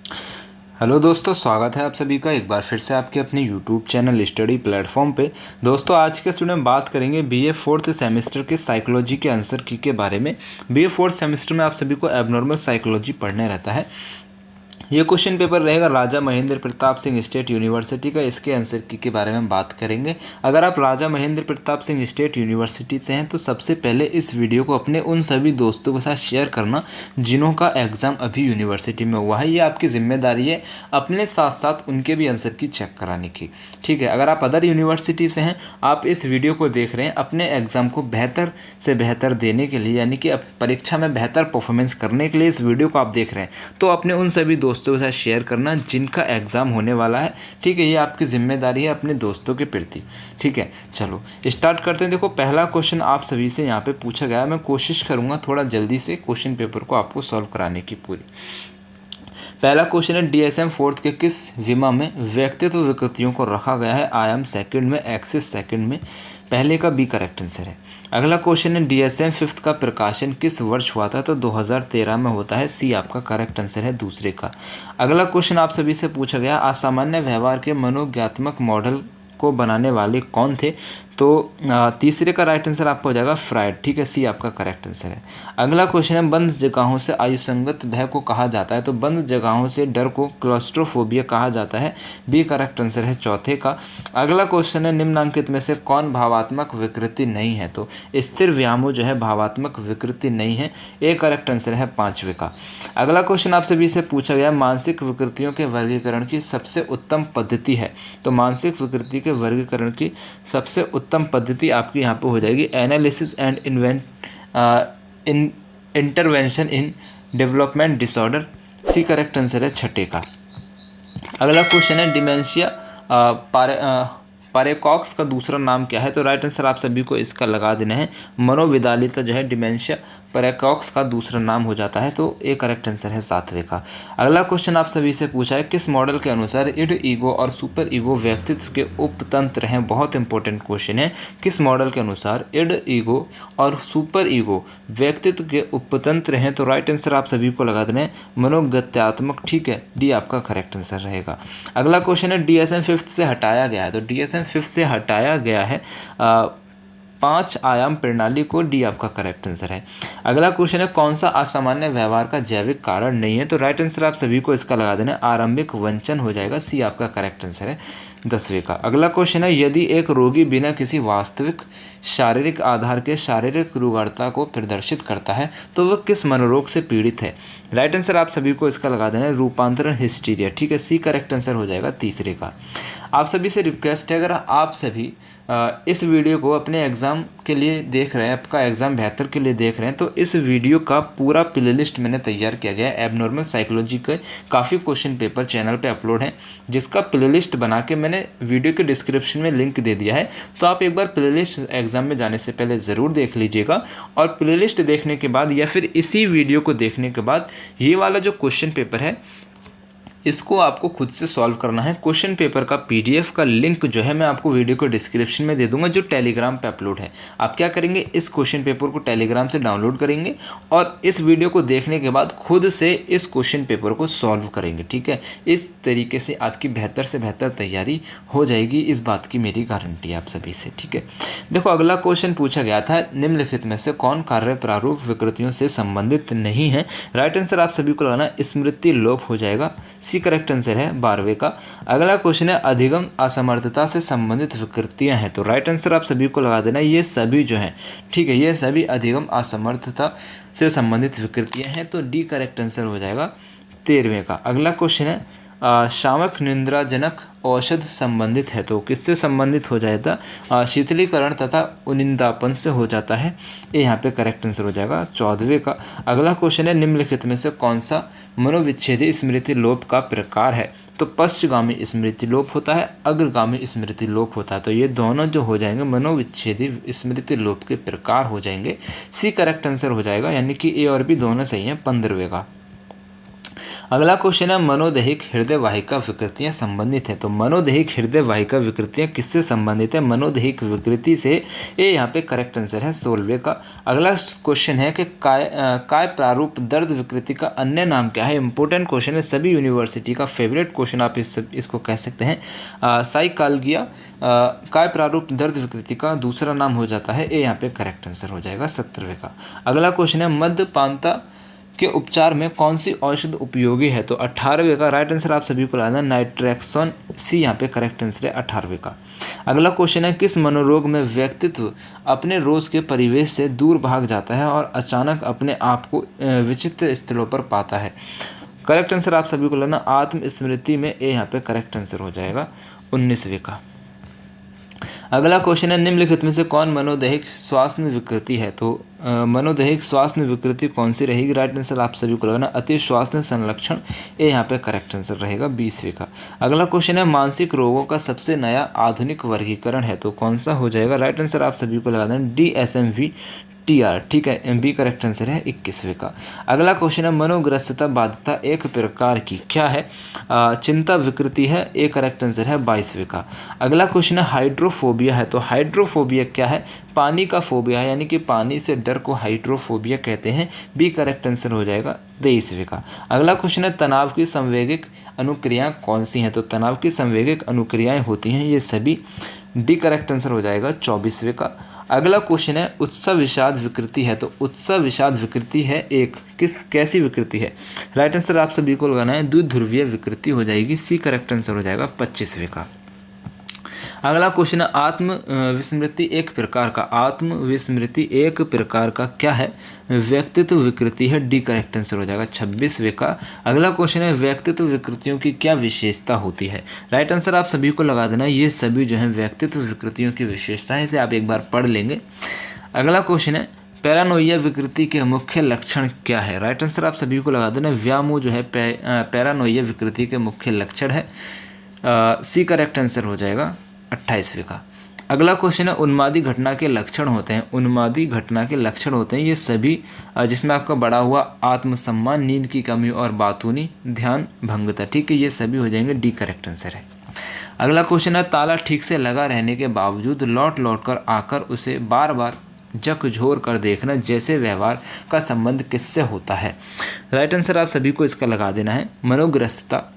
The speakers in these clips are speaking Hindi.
हेलो दोस्तों, स्वागत है आप सभी का एक बार फिर से आपके अपने यूट्यूब चैनल स्टडी प्लेटफॉर्म पे। दोस्तों, आज के स्टूडेंट में बात करेंगे बीए फोर्थ सेमेस्टर के साइकोलॉजी के आंसर की के बारे में। बीए फोर्थ सेमेस्टर में आप सभी को एबनॉर्मल साइकोलॉजी पढ़ने रहता है। ये क्वेश्चन पेपर रहेगा राजा महेंद्र प्रताप सिंह स्टेट यूनिवर्सिटी का। इसके आंसर की के बारे में हम बात करेंगे। अगर आप राजा महेंद्र प्रताप सिंह स्टेट यूनिवर्सिटी से हैं तो सबसे पहले इस वीडियो को अपने उन सभी दोस्तों के साथ शेयर करना जिन्हों का एग्ज़ाम अभी यूनिवर्सिटी में हुआ है। ये आपकी जिम्मेदारी है अपने साथ साथ उनके भी आंसर की चेक कराने की। ठीक है, अगर आप अदर यूनिवर्सिटी से हैं, आप इस वीडियो को देख रहे हैं अपने एग्ज़ाम को बेहतर से बेहतर देने के लिए, यानी कि परीक्षा में बेहतर परफॉर्मेंस करने के लिए इस वीडियो को आप देख रहे हैं, तो अपने उन सभी दोस्तों के साथ शेयर करना जिनका एग्ज़ाम होने वाला है। ठीक है, ये आपकी जिम्मेदारी है अपने दोस्तों के प्रति। ठीक है, चलो स्टार्ट करते हैं। देखो, पहला क्वेश्चन आप सभी से यहाँ पे पूछा गया है। मैं कोशिश करूँगा थोड़ा जल्दी से क्वेश्चन पेपर को आपको सॉल्व कराने की पूरी। पहला क्वेश्चन है, डीएसएम फोर्थ के किस विमा में व्यक्तित्व विकृतियों को रखा गया है? आयाम सेकंड में, एक्सिस सेकंड में। पहले का बी करेक्ट आंसर है। अगला क्वेश्चन है, डीएसएम फिफ्थ का प्रकाशन किस वर्ष हुआ था? तो 2013 में होता है। सी आपका करेक्ट आंसर है दूसरे का। अगला क्वेश्चन आप सभी से पूछा गया, असामान्य व्यवहार के मनोज्ञात्मक मॉडल को बनाने वाले कौन थे? तो तीसरे का राइट आंसर आपका हो जाएगा फ्राइड। ठीक है, सी आपका करेक्ट आंसर है। अगला क्वेश्चन है, बंद जगहों से आयुसंगत भय को कहा जाता है? तो बंद जगहों से डर को क्लॉस्ट्रोफोबिया कहा जाता है। बी करेक्ट आंसर है चौथे का। अगला क्वेश्चन है, निम्नांकित में से कौन भावात्मक विकृति नहीं है? तो स्थिर व्यामोह जो है भावात्मक विकृति नहीं है। ए करेक्ट आंसर है पांचवे का। अगला क्वेश्चन आप सभी से पूछा गया, मानसिक विकृतियों के वर्गीकरण की सबसे उत्तम पद्धति है? तो मानसिक विकृति के वर्गीकरण की सबसे उत्तम पद्धति आपकी यहाँ पे हो जाएगी analysis and intervention in development disorder. C correct answer है छठे का। अगला क्वेश्चन है, डिमेंशिया पारेकॉक्स का दूसरा नाम क्या है? तो राइट आंसर आप सभी को इसका लगा देना है मनोविदालिता जो है डिमेंशिया पैराकॉक्स का दूसरा नाम हो जाता है। तो ए करेक्ट आंसर है सातवें का। अगला क्वेश्चन आप सभी से पूछा है, किस मॉडल के अनुसार इड ईगो और सुपर ईगो व्यक्तित्व के उपतंत्र हैं? बहुत इंपॉर्टेंट क्वेश्चन है। किस मॉडल के अनुसार इड ईगो और सुपर ईगो व्यक्तित्व के उपतंत्र हैं? तो राइट आंसर आप सभी को लगा देना है मनोगत्यात्मक। ठीक है, डी आपका करेक्ट आंसर रहेगा। अगला क्वेश्चन है, डीएसएम फिफ्थ से हटाया गया है? तो डीएसएम फिफ्थ से हटाया गया है 5 आयाम प्रणाली को। डी आपका करेक्ट आंसर है। अगला क्वेश्चन है, कौन सा असामान्य व्यवहार का जैविक कारण नहीं है? तो राइट आंसर आप सभी को इसका लगा देना है आरंभिक वंचन हो जाएगा। सी आपका करेक्ट आंसर है दसवें का। अगला क्वेश्चन है, यदि एक रोगी बिना किसी वास्तविक शारीरिक आधार के शारीरिक रुग्णता को प्रदर्शित करता है तो वह किस मनोरोग से पीड़ित है? राइट आंसर आप सभी को इसका लगा देना है रूपांतरण हिस्टीरिया। ठीक है, सी करेक्ट आंसर हो जाएगा तीसरे का। आप सभी से रिक्वेस्ट है, अगर आप सभी इस वीडियो को अपने एग्ज़ाम के लिए देख रहे हैं, आपका एग्ज़ाम बेहतर के लिए देख रहे हैं, तो इस वीडियो का पूरा प्लेलिस्ट मैंने तैयार किया गया है। एबनॉर्मल साइकोलॉजी के काफ़ी क्वेश्चन पेपर चैनल पे अपलोड हैं, जिसका प्लेलिस्ट बना के मैंने वीडियो के डिस्क्रिप्शन में लिंक दे दिया है। तो आप एक बार प्लेलिस्ट एग्ज़ाम में जाने से पहले ज़रूर देख लीजिएगा। और प्लेलिस्ट देखने के बाद या फिर इसी वीडियो को देखने के बाद ये वाला जो क्वेश्चन पेपर है इसको आपको खुद से सॉल्व करना है। क्वेश्चन पेपर का पीडीएफ का लिंक जो है मैं आपको वीडियो को डिस्क्रिप्शन में दे दूंगा, जो टेलीग्राम पे अपलोड है। आप क्या करेंगे, इस क्वेश्चन पेपर को टेलीग्राम से डाउनलोड करेंगे और इस वीडियो को देखने के बाद खुद से इस क्वेश्चन पेपर को सॉल्व करेंगे। ठीक है, इस तरीके से आपकी बेहतर से बेहतर तैयारी हो जाएगी, इस बात की मेरी गारंटी है आप सभी से। ठीक है, देखो अगला क्वेश्चन पूछा गया था, निम्नलिखित में से कौन कार्य प्रारूप विकृतियों से संबंधित नहीं है? राइट आंसर आप सभी को लगाना स्मृति लोप हो जाएगा। सी करेक्ट आंसर है 12वें का। अगला क्वेश्चन है, अधिगम असमर्थता से संबंधित विकृतियां हैं? तो राइट आंसर आप सभी को लगा देना ये सभी जो हैं, ठीक है, ये सभी अधिगम असमर्थता से संबंधित विकृतियां हैं। तो डी करेक्ट आंसर हो जाएगा 13वें का। अगला क्वेश्चन है, शामक निंद्राजनक औषध संबंधित है? तो किससे संबंधित हो जाएगा? शीतलीकरण तथा उनिंदापन से हो जाता है। ये यहाँ पे करेक्ट आंसर हो जाएगा 14वें का। अगला क्वेश्चन है, निम्नलिखित में से कौन सा मनोविच्छेदी स्मृति लोप का प्रकार है? तो पश्चगामी स्मृति लोप होता है, अग्रगामी स्मृति लोप होता है। तो ये दोनों जो हो जाएंगे मनोविच्छेदी स्मृति लोप के प्रकार हो जाएंगे। सी करेक्ट आंसर हो जाएगा, यानी कि ए और बी दोनों सही हैं 15वें का। अगला क्वेश्चन है मनोदैहिक हृदय वाहिका विकृतियां संबंधित है। तो मनोदैहिक हृदय वाहिका विकृतियां किससे संबंधित है? मनोदैहिक विकृति से। ये यहाँ पे करेक्ट आंसर है 16वें का। अगला क्वेश्चन है कि काय प्रारूप दर्द विकृति का अन्य नाम क्या है? इंपॉर्टेंट क्वेश्चन है, सभी यूनिवर्सिटी का फेवरेट क्वेश्चन आप इसको कह सकते हैं। साइकाल्गिया काय प्रारूप दर्द विकृति का दूसरा नाम हो जाता है। ये यहाँ पे करेक्ट आंसर हो जाएगा 17वें का। अगला क्वेश्चन है मद्यपानता के उपचार में कौन सी औषध उपयोगी है? तो 18वें का राइट आंसर आप सभी को लगाना नाइट्रेक्सोन, सी यहाँ पे करेक्ट आंसर है 18वें का। अगला क्वेश्चन है किस मनोरोग में व्यक्तित्व अपने रोज के परिवेश से दूर भाग जाता है और अचानक अपने आप को विचित्र स्थलों पर पाता है? करेक्ट आंसर आप सभी को लेना आत्मस्मृति में। ए यहाँ पे करेक्ट आंसर हो जाएगा 19वें का। अगला क्वेश्चन है निम्नलिखित में से कौन मनोदैहिक श्वासन विकृति है? तो मनोदैहिक श्वासन विकृति कौन सी रहेगी? राइट आंसर आप सभी को लगाना अति श्वासन संलक्षण। ये यहाँ पे करेक्ट आंसर रहेगा 20वें का। अगला क्वेश्चन है मानसिक रोगों का सबसे नया आधुनिक वर्गीकरण है, तो कौन सा हो जाएगा? राइट आंसर आप सभी को लगा देना DSM-V TR, ठीक है, बी करेक्ट आंसर है 21वें का। अगला क्वेश्चन है मनोग्रस्तता बाध्यता एक प्रकार की क्या है? चिंता विकृति है। ए करेक्ट आंसर है 22वें का। अगला क्वेश्चन है हाइड्रोफोबिया है, तो हाइड्रोफोबिया क्या है? पानी का फोबिया है, यानी कि पानी से डर को हाइड्रोफोबिया कहते हैं। बी करेक्ट आंसर हो जाएगा 23वें का। अगला क्वेश्चन है तनाव की संवेगिक अनुक्रियाएं कौन सी हैं? तो तनाव की संवेगिक अनुक्रियाएं होती हैं ये सभी। डी करेक्ट आंसर हो जाएगा 24वें का। अगला क्वेश्चन है उत्सव विषाद विकृति है, तो उत्सव विषाद विकृति है एक कैसी विकृति है? राइट आंसर आप सभी को लगाना है द्विध्रुवीय विकृति हो जाएगी। सी करेक्ट आंसर हो जाएगा 25वें का। अगला क्वेश्चन है आत्म विस्मृति एक प्रकार का, आत्म विस्मृति एक प्रकार का क्या है? व्यक्तित्व विकृति है। डी करेक्ट आंसर हो जाएगा 26वें का। अगला क्वेश्चन है व्यक्तित्व विकृतियों की क्या विशेषता होती है? राइट आंसर आप सभी को लगा देना, ये सभी जो है व्यक्तित्व विकृतियों की विशेषताएं, इसे आप एक बार पढ़ लेंगे। अगला क्वेश्चन है पैरानोइया विकृति के मुख्य लक्षण क्या है? राइट आंसर आप सभी को लगा देना व्यामोह जो है पैरानोइया विकृति के मुख्य लक्षण है। सी करेक्ट आंसर हो जाएगा 28वें का। अगला क्वेश्चन है उन्मादी घटना के लक्षण होते हैं, उन्मादी घटना के लक्षण होते हैं ये सभी जिसमें आपका बढ़ा हुआ आत्मसम्मान, नींद की कमी और बातूनी ध्यान भंगता, ठीक है, ये सभी हो जाएंगे। डी करेक्ट आंसर है। अगला क्वेश्चन है ताला ठीक से लगा रहने के बावजूद लौट लौट कर आकर उसे बार बार झकझोर कर देखना जैसे व्यवहार का संबंध किससे होता है? राइट आंसर आप सभी को इसका लगा देना है मनोग्रस्तता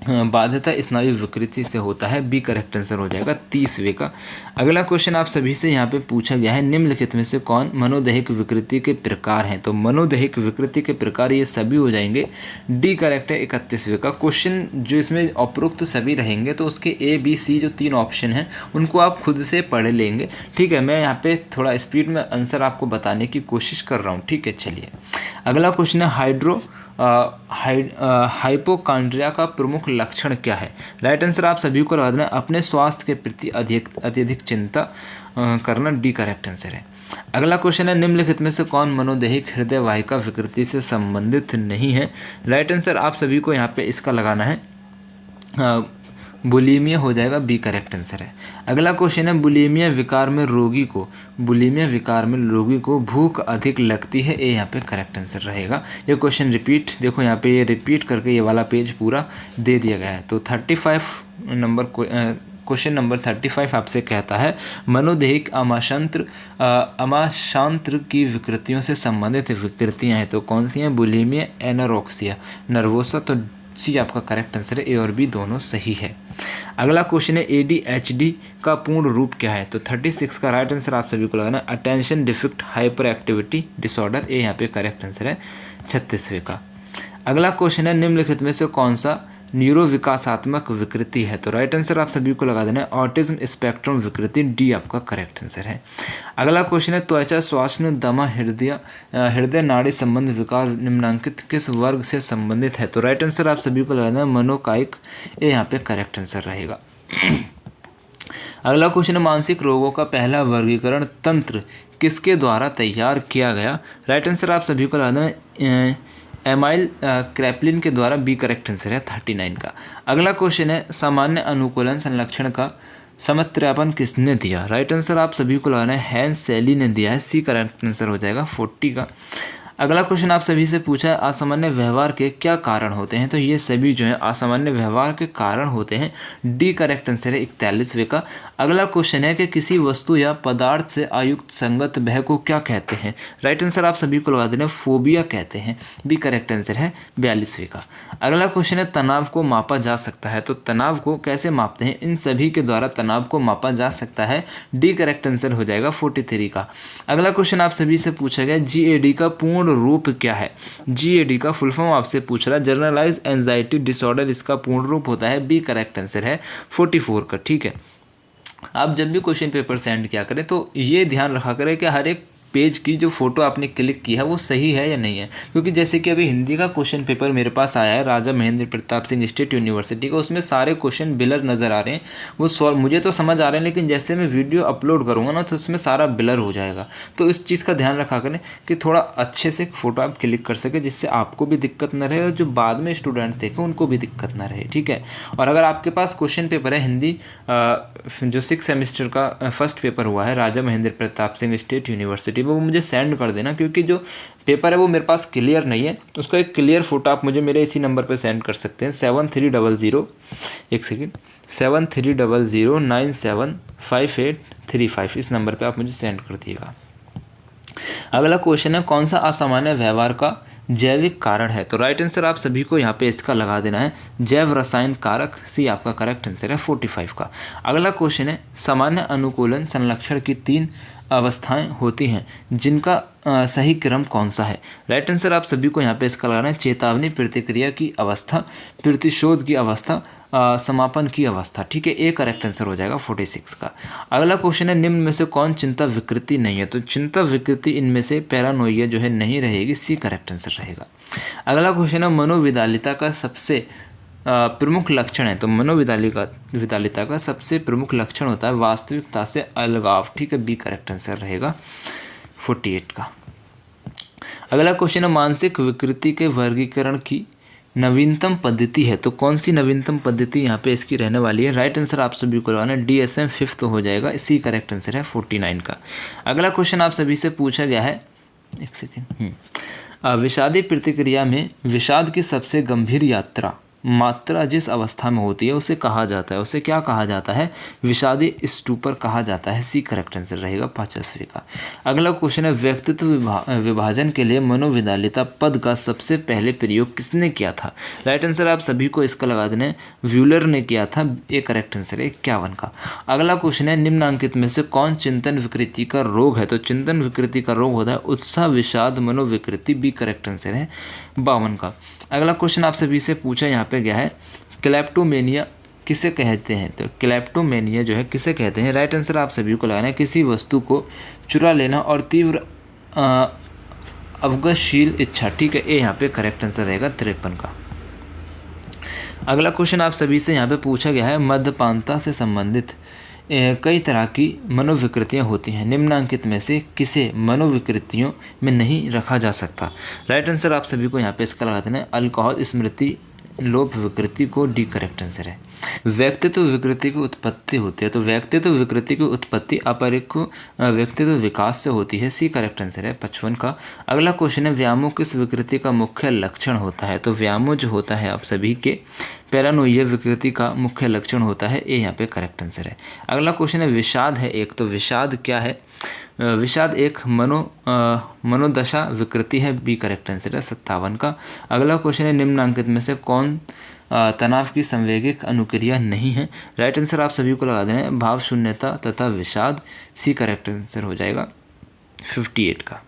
बाध्यता स्नायु विकृति से होता है। बी करेक्ट आंसर हो जाएगा 30वें का। अगला क्वेश्चन आप सभी से यहाँ पे पूछा गया है निम्नलिखित में से कौन मनोदैहिक विकृति के प्रकार हैं? तो मनोदैहिक विकृति के प्रकार ये सभी हो जाएंगे। डी करेक्ट है 31वें का। क्वेश्चन जो इसमें उपरोक्त सभी रहेंगे तो उसके ए बी सी जो 3 ऑप्शन हैं उनको आप खुद से पढ़ लेंगे, ठीक है। मैं यहाँ पे थोड़ा स्पीड में आंसर आपको बताने की कोशिश कर रहा हूँ, ठीक है। चलिए अगला क्वेश्चन है हाइपोकॉन्ड्रिया का प्रमुख लक्षण क्या है? राइट आंसर आप सभी को लगा देना अपने स्वास्थ्य के प्रति अत्यधिक चिंता करना। डी करेक्ट आंसर है। अगला क्वेश्चन है निम्नलिखित में से कौन मनोदैहिक हृदय वाहिका विकृति से संबंधित नहीं है? राइट आंसर आप सभी को यहाँ पे इसका लगाना है बुलीमिया हो जाएगा। बी करेक्ट आंसर है। अगला क्वेश्चन है बुलीमिया विकार में रोगी को भूख अधिक लगती है। ए यहाँ पे करेक्ट आंसर रहेगा। ये क्वेश्चन रिपीट देखो यहाँ पे ये रिपीट करके ये वाला पेज पूरा दे दिया गया है। तो 35 नंबर क्वेश्चन नंबर 35 आपसे कहता है मनोदैहिक अमाशांत्र की विकृतियों से संबंधित विकृतियाँ हैं, तो कौन सी हैं? Bulimia, anorexia, nervosa. तो सी आपका करेक्ट आंसर है। ए और बी दोनों सही है। अगला क्वेश्चन है ADHD का पूर्ण रूप क्या है? तो 36 का राइट आंसर आप सभी को लगाना attention deficit hyperactivity disorder. ए यहाँ पे करेक्ट आंसर है 36वें का। अगला क्वेश्चन है निम्नलिखित में से कौन सा न्यूरोविकासात्मक विकृति है? तो राइट आंसर आप सभी को लगा देना है ऑटिज्म स्पेक्ट्रम विकृति। डी आपका करेक्ट आंसर है। अगला क्वेश्चन है त्वचा श्वासन दमा हृदय नाड़ी संबंध विकार निम्नांकित किस वर्ग से संबंधित है? तो राइट आंसर आप सभी को लगा देना मनोकायिक। ये यहाँ पे करेक्ट आंसर रहेगा। अगला क्वेश्चन है मानसिक रोगों का पहला वर्गीकरण तंत्र किसके द्वारा तैयार किया गया? राइट आंसर आप सभी को लगा देना एमाइल क्रैपलिन के द्वारा। बी करेक्ट आंसर है 39 का। अगला क्वेश्चन है सामान्य अनुकूलन संलक्षण का समत्र्यापन किसने दिया? राइट आंसर आप सभी को लगाना है हैंस सेली ने दिया है। सी करेक्ट आंसर हो जाएगा 40 का। अगला क्वेश्चन आप सभी से पूछा है असामान्य व्यवहार के क्या कारण होते हैं, तो ये सभी जो है असामान्य व्यवहार के कारण होते हैं। डी करेक्ट आंसर है 41वें का। अगला क्वेश्चन है कि किसी वस्तु या पदार्थ से आयुक्त संगत भय को क्या कहते हैं, राइट आंसर आप सभी को लगा देना फोबिया कहते हैं। बी करेक्ट आंसर है 42वें का। अगला क्वेश्चन है तनाव को मापा जा सकता है, तो तनाव को कैसे मापते हैं, इन सभी के द्वारा तनाव को मापा जा सकता है। डी करेक्ट आंसर हो जाएगा 43 का। अगला क्वेश्चन आप सभी से पूछा गया GAD का पूर्ण रूप क्या है। GAD का फुल फॉर्म आपसे पूछ रहा है जनरलाइज एंजाइटी डिसऑर्डर, इसका पूर्ण रूप होता है। बी करेक्ट आंसर है 44 का। ठीक है, आप जब भी क्वेश्चन पेपर सेंड किया करें तो ये ध्यान रखा करें कि हर एक पेज की जो फोटो आपने क्लिक की है वो सही है या नहीं है, क्योंकि जैसे कि अभी हिंदी का क्वेश्चन पेपर मेरे पास आया है राजा महेंद्र प्रताप सिंह स्टेट यूनिवर्सिटी का, उसमें सारे क्वेश्चन बिलर नज़र आ रहे हैं। वो सॉल्व मुझे तो समझ आ रहे हैं, लेकिन जैसे मैं वीडियो अपलोड करूँगा ना तो उसमें सारा बिलर हो जाएगा। तो इस चीज़ का ध्यान रखा करें कि थोड़ा अच्छे से फ़ोटो आप क्लिक कर सकें, जिससे आपको भी दिक्कत न रहे और जो बाद में स्टूडेंट्स देखें उनको भी दिक्कत न रहे। ठीक है, और अगर आपके पास क्वेश्चन पेपर है हिंदी जो 6 सेमेस्टर का फर्स्ट पेपर हुआ है राजा महेंद्र प्रताप सिंह स्टेट यूनिवर्सिटी, वो मुझे सेंड कर देना, क्योंकि जो पेपर है वो मेरे पास क्लियर नहीं है। उसका एक क्लियर फोटो आप मुझे मेरे इसी नंबर पर सेंड कर सकते हैं 7300 इस नंबर पे आप मुझे सेंड कर दिएगा। अगला क्वेश्चन है कौन सा असामान्य व्यवहार का जैविक कारण है, तो राइट आंसर आप सभी को यहाँ पे इसका लगा देना है जैव रसायन कारक। सी आपका करेक्ट आंसर है 45 का। अगला क्वेश्चन है सामान्य अनुकूलन संरक्षण की 3 अवस्थाएं होती हैं जिनका सही क्रम कौन सा है, राइट आंसर आप सभी को यहाँ पे इसका लगाना है चेतावनी प्रतिक्रिया की अवस्था, प्रतिशोध की अवस्था, समापन की अवस्था। ठीक है, ए करेक्ट आंसर हो जाएगा 46 का। अगला क्वेश्चन है निम्न में से कौन चिंता विकृति नहीं है, तो चिंता विकृति इनमें से पैरानोइया जो है नहीं रहेगी। सी करेक्ट आंसर रहेगा। अगला क्वेश्चन है मनोविदालिता का सबसे प्रमुख लक्षण है, तो मनोविदालिता का सबसे प्रमुख लक्षण होता है वास्तविकता से अलगाव। ठीक है, बी करेक्ट आंसर रहेगा 48 का। अगला क्वेश्चन है मानसिक विकृति के वर्गीकरण की नवीनतम पद्धति है, तो कौन सी नवीनतम पद्धति यहाँ पे इसकी रहने वाली है, राइट आंसर आप सभी को लगाना DSM 5th हो जाएगा। इसी करेक्ट आंसर है 49 का। अगला क्वेश्चन आप सभी से पूछा गया है, एक सेकेंड, विषादी प्रतिक्रिया में विषाद की सबसे गंभीर मात्रा जिस अवस्था में होती है उसे कहा जाता है, उसे क्या कहा जाता है, विषादी स्टूपर कहा जाता है। सी करेक्ट आंसर रहेगा 85 का। अगला क्वेश्चन है व्यक्तित्व विभाजन के लिए मनोविदालिता पद का सबसे पहले प्रयोग किसने किया था, राइट आंसर आप सभी को इसका लगा देना है व्यूलर ने किया था। ये करेक्ट आंसर है 51 का। अगला क्वेश्चन है निम्नांकित में से कौन चिंतन विकृति का रोग है, तो चिंतन विकृति का रोग होता है उत्साह विषाद मनोविकृति। बी करेक्ट आंसर है 52 का। अगला क्वेश्चन आप सभी से पूछा यहाँ पे गया है क्लेप्टोमेनिया किसे कहते हैं, तो क्लेप्टोमेनिया जो है किसे कहते हैं, राइट आंसर आप सभी को लगाना है किसी वस्तु को चुरा लेना और तीव्र अवगतशील इच्छा। ठीक है, ये यहाँ पे करेक्ट आंसर रहेगा 53 का। अगला क्वेश्चन आप सभी से यहाँ पे पूछा गया है मद्यपानता से संबंधित कई तरह की मनोविकृतियाँ होती हैं, निम्नांकित में से किसे मनोविकृतियों में नहीं रखा जा सकता, राइट आंसर आप सभी को यहाँ पे इसका लगा देना है अल्कोहल स्मृति लोप विकृति को। डी करेक्ट आंसर है। व्यक्तित्व विकृति की उत्पत्ति होती है, तो व्यक्तित्व विकृति की उत्पत्ति अपरिक व्यक्तित्व विकास से होती है। सी करेक्ट आंसर है 55 का। अगला क्वेश्चन है व्यामोह किस विकृति का मुख्य लक्षण होता है, तो व्यामोह जो होता है आप सभी के पैरानोइया विकृति का मुख्य लक्षण होता है। ये यहाँ पे करेक्ट आंसर है। अगला क्वेश्चन है विषाद है एक, तो विषाद क्या है, विषाद एक मनोदशा विकृति है। बी करेक्ट आंसर है 57 का। अगला क्वेश्चन है निम्नांकित में से कौन तनाव की संवेगिक अनुक्रिया नहीं है, राइट आंसर आप सभी को लगा देना है भाव शून्यता तथा विषाद। सी करेक्ट आंसर हो जाएगा 58 का।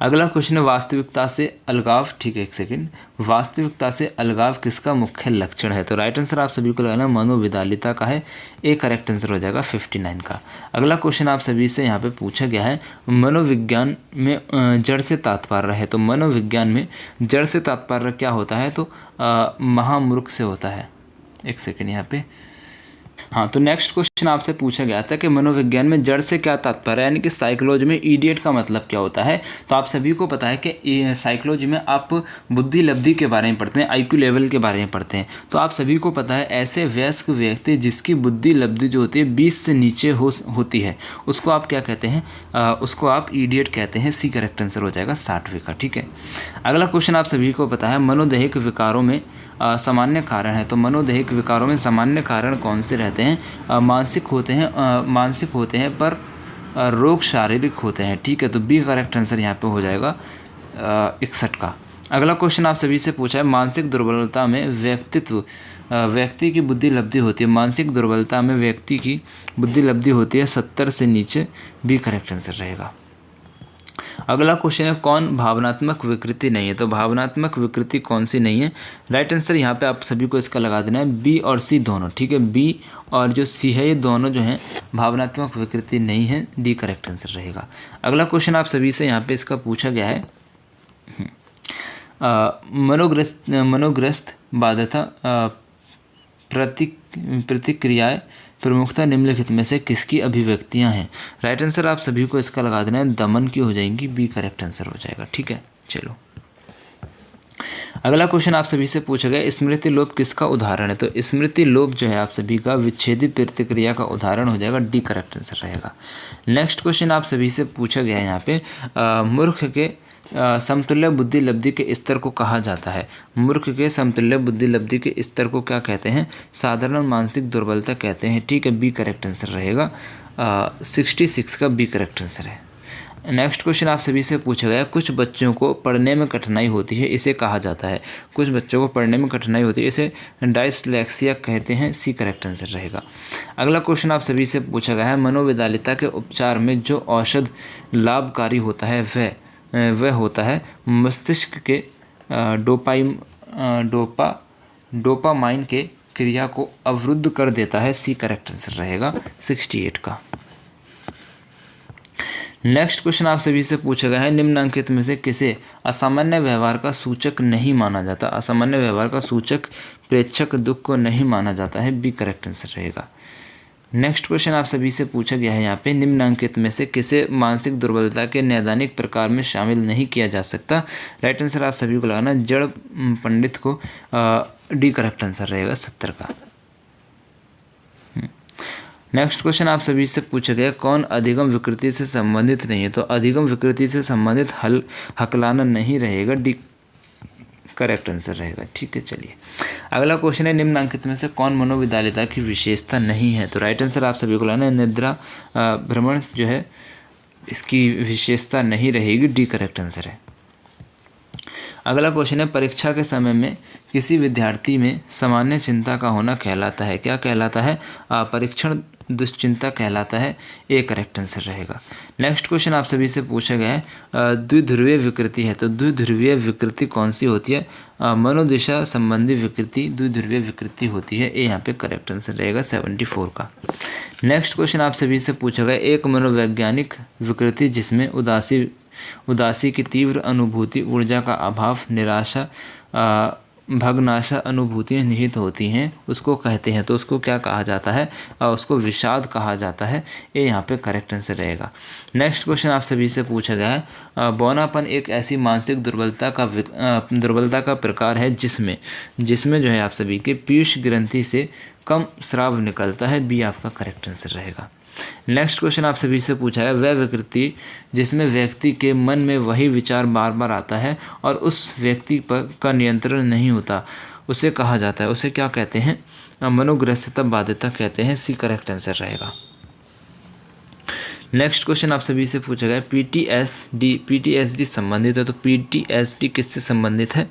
अगला क्वेश्चन है वास्तविकता से अलगाव। ठीक है, एक सेकंड, वास्तविकता से अलगाव किसका मुख्य लक्षण है, तो राइट आंसर आप सभी को लगाना मनोविदालिता का है। ए करेक्ट आंसर हो जाएगा 59 का। अगला क्वेश्चन आप सभी से यहाँ पे पूछा गया है मनोविज्ञान में जड़ से तात्पर्य है, तो मनोविज्ञान में जड़ से तात्पर्य क्या होता है, तो महामूर्ख से होता है। एक सेकेंड, यहाँ पे हाँ, तो नेक्स्ट क्वेश्चन आपसे पूछा गया था कि मनोविज्ञान में जड़ से क्या तात्पर्य है, यानी कि साइकोलॉजी में इडियट का मतलब क्या होता है। तो आप सभी को पता है कि साइकोलॉजी में आप बुद्धि लब्धि के बारे में पढ़ते हैं, आईक्यू लेवल के बारे में पढ़ते हैं। तो आप सभी को पता है ऐसे वयस्क व्यक्ति जिसकी बुद्धि लब्धि जो होती है 20 से नीचे होती है, उसको आप क्या कहते हैं, उसको आप इडियट कहते हैं। सी करेक्ट आंसर हो जाएगा 60वें का। ठीक है, अगला क्वेश्चन आप सभी को पता है मनोदैहिक विकारों में सामान्य कारण है। तो मनोदैहिक विकारों में सामान्य कारण कौन से रहते हैं, मानसिक होते हैं पर रोग शारीरिक होते हैं। ठीक है, तो बी करेक्ट आंसर यहाँ पे हो जाएगा 61 का। अगला क्वेश्चन आप सभी से पूछा है मानसिक दुर्बलता में व्यक्ति की बुद्धि लब्धि होती है। मानसिक दुर्बलता में व्यक्ति की बुद्धि लब्धि होती है 70 से नीचे, बी करेक्ट आंसर रहेगा। अगला क्वेश्चन है कौन भावनात्मक विकृति नहीं है। तो भावनात्मक विकृति कौन सी नहीं है, राइट आंसर यहाँ पे आप सभी को इसका लगा देना है बी और सी दोनों। ठीक है, बी और जो सी है ये दोनों जो हैं भावनात्मक विकृति नहीं है, डी करेक्ट आंसर रहेगा। अगला क्वेश्चन आप सभी से यहाँ पे इसका पूछा गया है मनोग्रस्त बाध्यता प्रतिक्रियाएं प्रमुखता निम्नलिखित में से किसकी अभिव्यक्तियां हैं। राइट आंसर आप सभी को इसका लगा देना है दमन की हो जाएंगी, बी करेक्ट आंसर हो जाएगा। ठीक है, चलो अगला क्वेश्चन आप सभी से पूछा गया स्मृति लोप किसका उदाहरण है। तो स्मृति लोप जो है आप सभी का विच्छेदी प्रतिक्रिया का उदाहरण हो जाएगा, डी करेक्ट आंसर रहेगा। नेक्स्ट क्वेश्चन आप सभी से पूछा गया है यहाँ पे मूर्ख के समतुल्य बुद्धि लब्धि के स्तर को कहा जाता है। मूर्ख के समतुल्य बुद्धि लब्धि के स्तर को क्या कहते हैं, साधारण मानसिक दुर्बलता कहते हैं। ठीक है, बी करेक्ट आंसर रहेगा 66 का बी करेक्ट आंसर है। नेक्स्ट क्वेश्चन आप सभी से पूछा गया कुछ बच्चों को पढ़ने में कठिनाई होती है, इसे कहा जाता है। कुछ बच्चों को पढ़ने में कठिनाई होती है, इसे डायस्लेक्सिया कहते हैं, सी करेक्ट आंसर रहेगा। अगला क्वेश्चन आप सभी से पूछा गया है मनोविदालिता के उपचार में जो औषध लाभकारी होता है वह होता है मस्तिष्क के डोपामाइन के क्रिया को अवरुद्ध कर देता है, सी करेक्ट आंसर रहेगा 68 का। नेक्स्ट क्वेश्चन आप सभी से पूछा गया है निम्नलिखित में से किसे असामान्य व्यवहार का सूचक नहीं माना जाता। असामान्य व्यवहार का सूचक प्रेक्षक दुख को नहीं माना जाता है, बी करेक्ट आंसर रहेगा। नेक्स्ट क्वेश्चन आप सभी से पूछा गया है यहाँ पे निम्नलिखित में से किसे मानसिक दुर्बलता के नैदानिक प्रकार में शामिल नहीं किया जा सकता। राइट आंसर आप सभी को लगाना जड़ पंडित को, डी करेक्ट आंसर रहेगा 70 का। नेक्स्ट क्वेश्चन आप सभी से पूछा गया कौन अधिगम विकृति से संबंधित नहीं है। तो अधिगम विकृति से संबंधित हकलाना नहीं रहेगा, डी करेक्ट आंसर रहेगा। ठीक है, चलिए अगला क्वेश्चन है निम्नलिखित में से कौन मनोविदालिता की विशेषता नहीं है। तो राइट आंसर आप सभी को लाना निद्रा भ्रमण जो है इसकी विशेषता नहीं रहेगी, डी करेक्ट आंसर है। अगला क्वेश्चन है परीक्षा के समय में किसी विद्यार्थी में सामान्य चिंता का होना कहलाता है, क्या कहलाता है, परीक्षण दुश्चिंता कहलाता है, ए करेक्ट आंसर रहेगा। नेक्स्ट क्वेश्चन आप सभी से पूछा गया है द्विध्रुवीय विकृति है। तो द्विध्रुवीय विकृति कौन सी होती है, मनोदिशा संबंधी विकृति द्विध्रुवीय विकृति होती है, ए यहाँ पे करेक्ट आंसर रहेगा 74 का। नेक्स्ट क्वेश्चन आप सभी से पूछा गया एक मनोवैज्ञानिक विकृति जिसमें उदासी की तीव्र अनुभूति, ऊर्जा का अभाव, निराशा, भग्नाशा अनुभूतियाँ निहित होती हैं, उसको कहते हैं। तो उसको क्या कहा जाता है, उसको विषाद कहा जाता है, ये यहाँ पे करेक्ट आंसर रहेगा। नेक्स्ट क्वेश्चन आप सभी से पूछा गया है बौनापन एक ऐसी मानसिक दुर्बलता का प्रकार है जिसमें जो है आप सभी के पीयूष ग्रंथि से कम स्राव निकलता है, बी आपका करेक्ट आंसर रहेगा। नेक्स्ट क्वेश्चन आप सभी से पूछा है वह विकृति जिसमें व्यक्ति के मन में वही विचार बार बार आता है और उस व्यक्ति पर का नियंत्रण नहीं होता, उसे कहा जाता है, उसे क्या कहते हैं, मनोग्रस्तता बाध्यता कहते हैं, सी करेक्ट आंसर रहेगा। नेक्स्ट क्वेश्चन आप सभी से पूछा गया पीटीएसडी संबंधित है। तो पीटीएसडी किससे संबंधित है,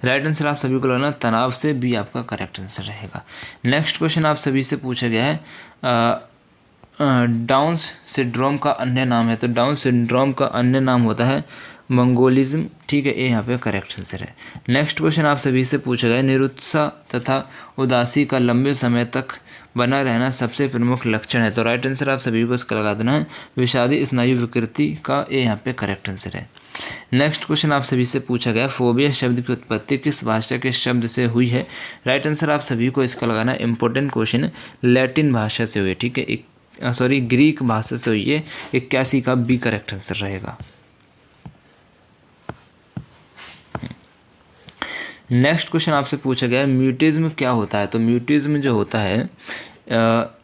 राइट आंसर आप सभी को लगाना तनाव से, बी आपका करेक्ट आंसर रहेगा। नेक्स्ट क्वेश्चन आप सभी से पूछा गया है डाउन सिंड्रोम का अन्य नाम है। तो डाउन सिंड्रोम का अन्य नाम होता है मंगोलिज्म, ठीक है, ये यहाँ पे करेक्ट आंसर है। नेक्स्ट क्वेश्चन आप सभी से पूछा गया, निरुत्साह तथा उदासी का लंबे समय तक बना रहना सबसे प्रमुख लक्षण है, तो राइट आंसर आप सभी को इसका लगा देना है विषादी स्नायु विकृति का, ये यहाँ पे करेक्ट आंसर है। नेक्स्ट क्वेश्चन आप सभी से पूछा गया, फोबिया शब्द की उत्पत्ति किस भाषा के शब्द से हुई है, राइट आंसर आप सभी को इसका लगाना है, इंपॉर्टेंट क्वेश्चन है, लैटिन भाषा से हुई है, ठीक है, ग्रीक भाषा से हुई है, 81 का बी करेक्ट आंसर रहेगा। नेक्स्ट क्वेश्चन आपसे पूछा गया, म्यूटिज्म क्या होता है, तो म्यूटिज्म जो होता है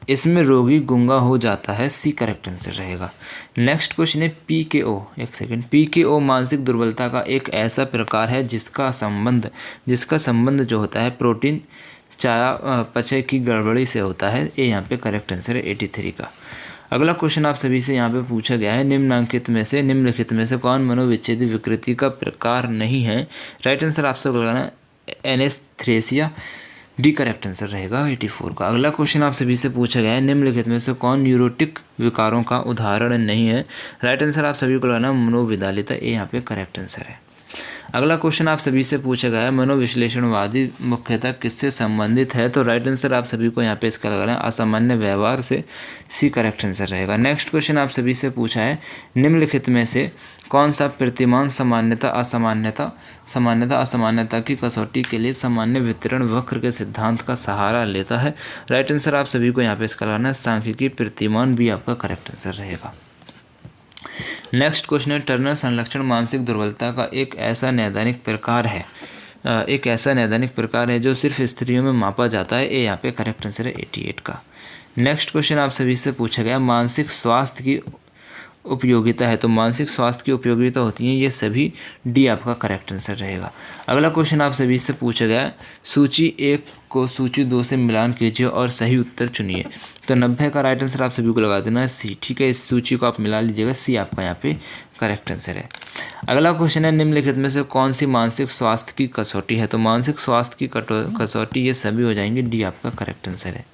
इसमें रोगी गूंगा हो जाता है, सी करेक्ट आंसर रहेगा। नेक्स्ट क्वेश्चन है PKO, एक सेकेंड, PKO मानसिक दुर्बलता का एक ऐसा प्रकार है जिसका संबंध जो होता है प्रोटीन चयापचय की गड़बड़ी से होता है, ये यहाँ पे करेक्ट आंसर है 83 का। अगला क्वेश्चन आप सभी से यहाँ पे पूछा गया है, निम्नलिखित में से कौन मनोविच्छेदी विकृति का प्रकार नहीं है, राइट आंसर आपसे लगाना एनेस्थ्रेसिया, डी करेक्ट आंसर रहेगा 84 का। अगला क्वेश्चन आप सभी से पूछा गया है, निम्नलिखित में से कौन न्यूरोटिक विकारों का उदाहरण नहीं है, राइट आंसर आप सभी को लगाना मनोविदालिता, ये यहाँ पे करेक्ट आंसर है। अगला क्वेश्चन आप सभी से पूछा गया है, मनोविश्लेषणवादी मुख्यतः किससे संबंधित है, तो राइट आंसर आप सभी को यहाँ पे इसका लगाना है असामान्य व्यवहार से, सी करेक्ट आंसर रहेगा। नेक्स्ट क्वेश्चन आप सभी से पूछा है, निम्नलिखित में से कौन सा प्रतिमान सामान्यता असमान्यता की कसौटी के लिए सामान्य वितरण वक्र के सिद्धांत का सहारा लेता है, राइट आंसर आप सभी को यहाँ पे इसका लगाना है सांख्यिकी प्रतिमान, भी आपका करेक्ट आंसर रहेगा। नेक्स्ट क्वेश्चन है, टर्नर संलक्षण मानसिक दुर्बलता का एक ऐसा नैदानिक प्रकार है जो सिर्फ स्त्रियों में मापा जाता है, ये यहाँ पे करेक्ट आंसर है 88 का। नेक्स्ट क्वेश्चन आप सभी से पूछा गया, मानसिक स्वास्थ्य की उपयोगिता है, तो मानसिक स्वास्थ्य की उपयोगिता होती है ये सभी, डी आपका करेक्ट आंसर रहेगा। अगला क्वेश्चन आप सभी से पूछा गया, सूची 1 को सूची 2 से मिलान कीजिए और सही उत्तर चुनिए, तो 90 का राइट आंसर आप सभी को लगा देना है सी, ठीक है, इस सूची को आप मिला लीजिएगा, सी आपका यहाँ पे करेक्ट आंसर है। अगला क्वेश्चन है, निम्नलिखित में से कौन सी मानसिक स्वास्थ्य की कसौटी है, तो मानसिक स्वास्थ्य की कसौटी ये सभी हो जाएंगे, डी आपका करेक्ट आंसर है।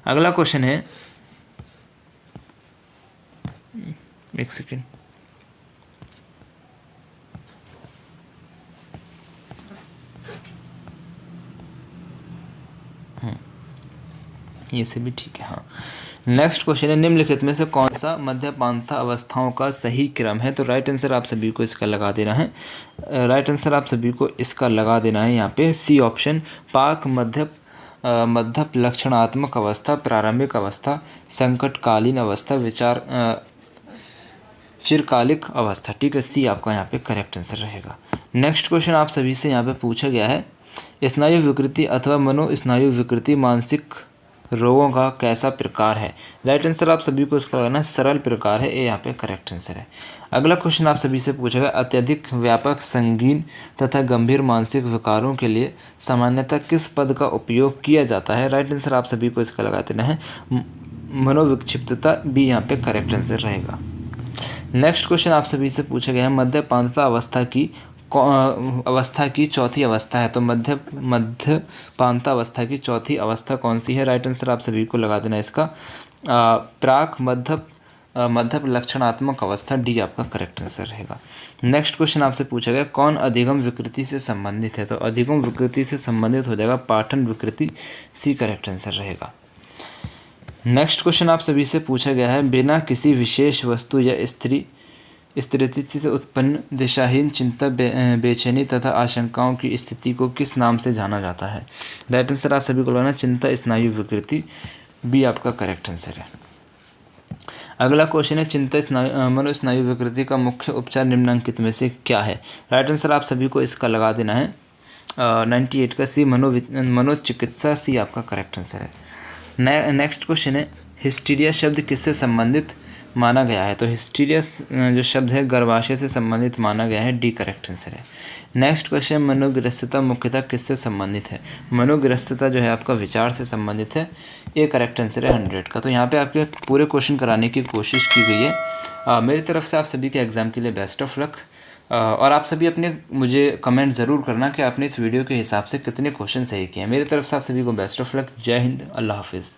अगला क्वेश्चन है, एक सेकेंड, ये से भी ठीक है, हाँ। नेक्स्ट क्वेश्चन है, निम्नलिखित में से कौन सा मध्यपान्था अवस्थाओं का सही क्रम है, तो राइट आंसर आप सभी को इसका लगा देना है, राइट आंसर आप सभी को इसका लगा देना है यहाँ पे सी ऑप्शन, पाक मध्य लक्षणात्मक अवस्था, प्रारंभिक अवस्था, संकटकालीन अवस्था, चिरकालिक अवस्था, ठीक है, सी आपका यहाँ पे करेक्ट आंसर रहेगा। नेक्स्ट क्वेश्चन आप सभी से यहाँ पे पूछा गया है, स्नायु विकृति अथवा मनोस्नायु विकृति मानसिक रोगों का कैसा प्रकार है, राइट आंसर आप सभी को इसका लगाना सरल प्रकार है, ये यहाँ पे करेक्ट आंसर है। अगला क्वेश्चन आप सभी से पूछा गया, अत्यधिक व्यापक संगीन तथा गंभीर मानसिक विकारों के लिए सामान्यतः किस पद का उपयोग किया जाता है, राइट आंसर आप सभी को इसका लगा देना है मनोविक्षिप्तता, बी यहाँ पे करेक्ट आंसर रहेगा। नेक्स्ट क्वेश्चन आप सभी से पूछा गया है, मध्यपान्था अवस्था की चौथी अवस्था है, तो मध्यपान्था अवस्था की चौथी अवस्था कौन सी है, राइट आंसर आप सभी को लगा देना इसका प्राक मध्य लक्षणात्मक अवस्था, डी आपका करेक्ट आंसर रहेगा। नेक्स्ट क्वेश्चन आपसे पूछा गया, कौन अधिगम विकृति से संबंधित है, तो अधिगम विकृति से संबंधित हो जाएगा पाठन विकृति, सी करेक्ट आंसर रहेगा। नेक्स्ट क्वेश्चन आप सभी से पूछा गया है, बिना किसी विशेष वस्तु या स्थिति से उत्पन्न दिशाहीन चिंता, बेचैनी तथा आशंकाओं की स्थिति को किस नाम से जाना जाता है, राइट आंसर आप सभी को लगाना चिंता स्नायु विकृति, बी आपका करेक्ट आंसर है। अगला क्वेश्चन है, चिंता मनोस्नायु विकृति का मुख्य उपचार निम्नलिखित में से क्या है, राइट आंसर आप सभी को इसका लगा देना है 98 का सी, मनोचिकित्सा, सी आपका करेक्ट आंसर है। नेक्स्ट क्वेश्चन है, हिस्टीरिया शब्द किससे संबंधित माना गया है, तो हिस्टीरिया जो शब्द है गर्भाशय से संबंधित माना गया है, डी करेक्ट आंसर है। नेक्स्ट क्वेश्चन, मनोग्रस्तता मुख्यतः किससे संबंधित है, मनोग्रस्तता जो है आपका विचार से संबंधित है, ये करेक्ट आंसर है 100 का। तो यहाँ पे आपके पूरे क्वेश्चन कराने की कोशिश की गई है। मेरी तरफ से आप सभी के एग्ज़ाम के लिए बेस्ट ऑफ लक, और आप सभी अपने मुझे कमेंट ज़रूर करना कि आपने इस वीडियो के हिसाब से कितने क्वेश्चन सही किए हैं। मेरी तरफ से आप सभी को बेस्ट ऑफ लक। जय हिंद, अल्लाह हाफिज़।